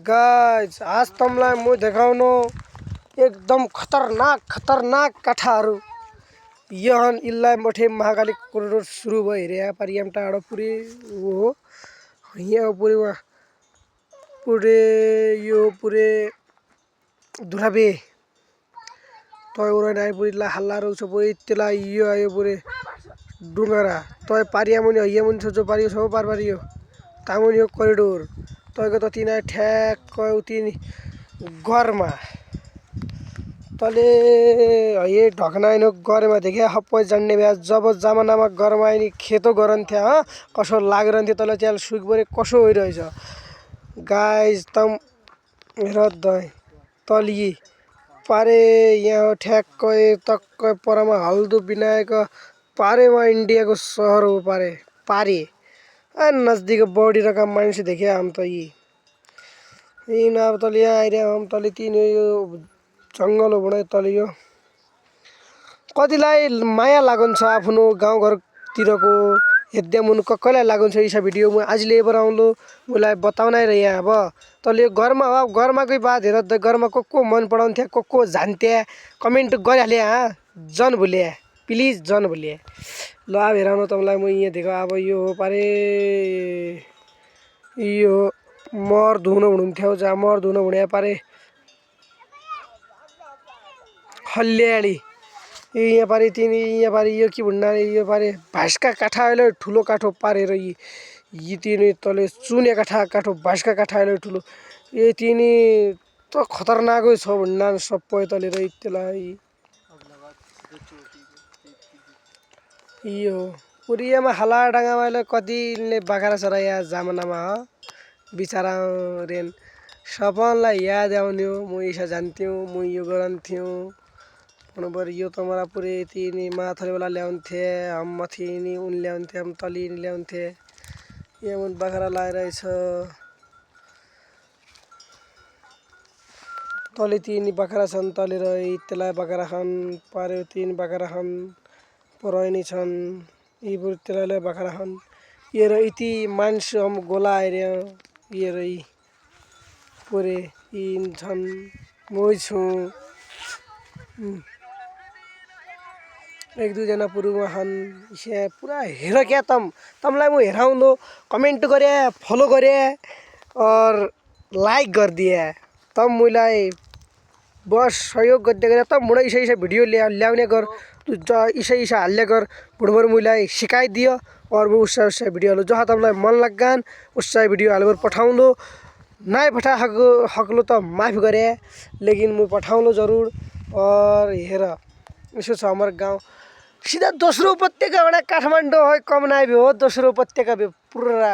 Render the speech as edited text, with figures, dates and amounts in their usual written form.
guys आज तमलाई म देखाउनु एकदम खतरनाक काठाहरू यहन इल्लाई मठे महाकाली कोरिडोर सुरु भयो रे परियम टाढो पुरे हो यहाँ पुरे वहाँ पुरे दुराबे तय उरन आइ पुरे ला हल्ला रौ छ पुरे तेला यो आयो पुरे डुंगरा तय पारियामुनि हयमुनि छ जो पारियो छ पार पारियो तामुनि यो कोरिडोर तयको त तिना ठ्याक उतिनी गरमा तले ये ढकनाइनो गरमा देखे हप्पै जन्ने भ्या जब जमानामा गरमाइनी खेतो गरन्थ्या ह कसो लागरन्थ्यो तले च्याल सुक बरे कसो होइरहेछ गाइस तम हेरद तली पारे यहाँ ठ्याक तक्क परमा हल्दु विनायक पारेमा इन्डियाको सहर हो पारे नजदीक बॉडी रकम मानिस देखे हम त यी अब तले यहाँ आइरहे हम तले तीन यो जंगल हो बडे तले यो कतिलाई माया लागन्छ आफ्नो गाउँघर तिरको हेद्या मुन ककैलाई लागन्छ इसा भिडियो म आज लेबर आउलो मलाई बताउनै रे यहाँ अब तले घरमा हो घरमा कोही बात हेर त घरमा को मन पडाउँथ्या को जान्थ्या कमेन्ट गरिहाले जन भुले प्लिज जन भुले ल अब हेराउनु तमलाई म यहाँ देखो अब यो हो पारे यो मर धुन हुन्थ्यो जा मर धुन हुने पारे हल्ल्याली यहाँ पारे तिनी यहाँ पारे यो के भन्ना यो पारे भास्का काठा अहिले ठुलो काठो पारेर यी तिनी तले चुने काठो भास्का काठा अहिले ठुलो ए तिनी त खतरनाकै छ भन्ना सबै तले र त्यसलाई यो पुरियामा हला डांगामा कतिले बाखरा छ र यहाँ जमानामा बिचारा रेन सपनलाई याद आउने हो म इसा जान्थ्यो म यो गरन्थ्यो बराबर यो तमरा पुरे तिनी माथले वाला ल्याउँथे हम मथिनी उन ल्याउँथे हम तली ल्याउँथे यहाँ मुन बाखरा लाइरहेछ तले तिनी बाखरा छन् तले रही त्यसलाई बाखरा खान पारे तीन बाखरा खान परैनी छन् यी पुरे त्यसलाई बाखरा खान ये र इति मान्छे हम गोला आइरे ये रही पुरे इन छन् मोइ छु एक दुई जना पुरुमा हन इसे पूरा हेर क्या तमलाई म हेराउनु कमेन्ट गरे फलो गरे और लाइक कर दिए तम मुलाई बस सहयोग गर्दै गरे तब मुडा इसा भिडियो ल्याउने कर तु इसा हाल्ने कर बुडबर मुलाई सिकाइदियो और वो उससा वीडियो हालो जहाँ तमलाई मन लाग्गान उससा वीडियो हालबर पठाउनु नाइ पठा हकलो त माफ गरे लेकिन मु पठाउनु जरूर और हेर यसो छ हमर गाउँ सीधा दोस्रो उपत्यका एउटा काठमाडौँ है कम नाइ भ्यो दोस्रो उपत्यका भ्यो पुरा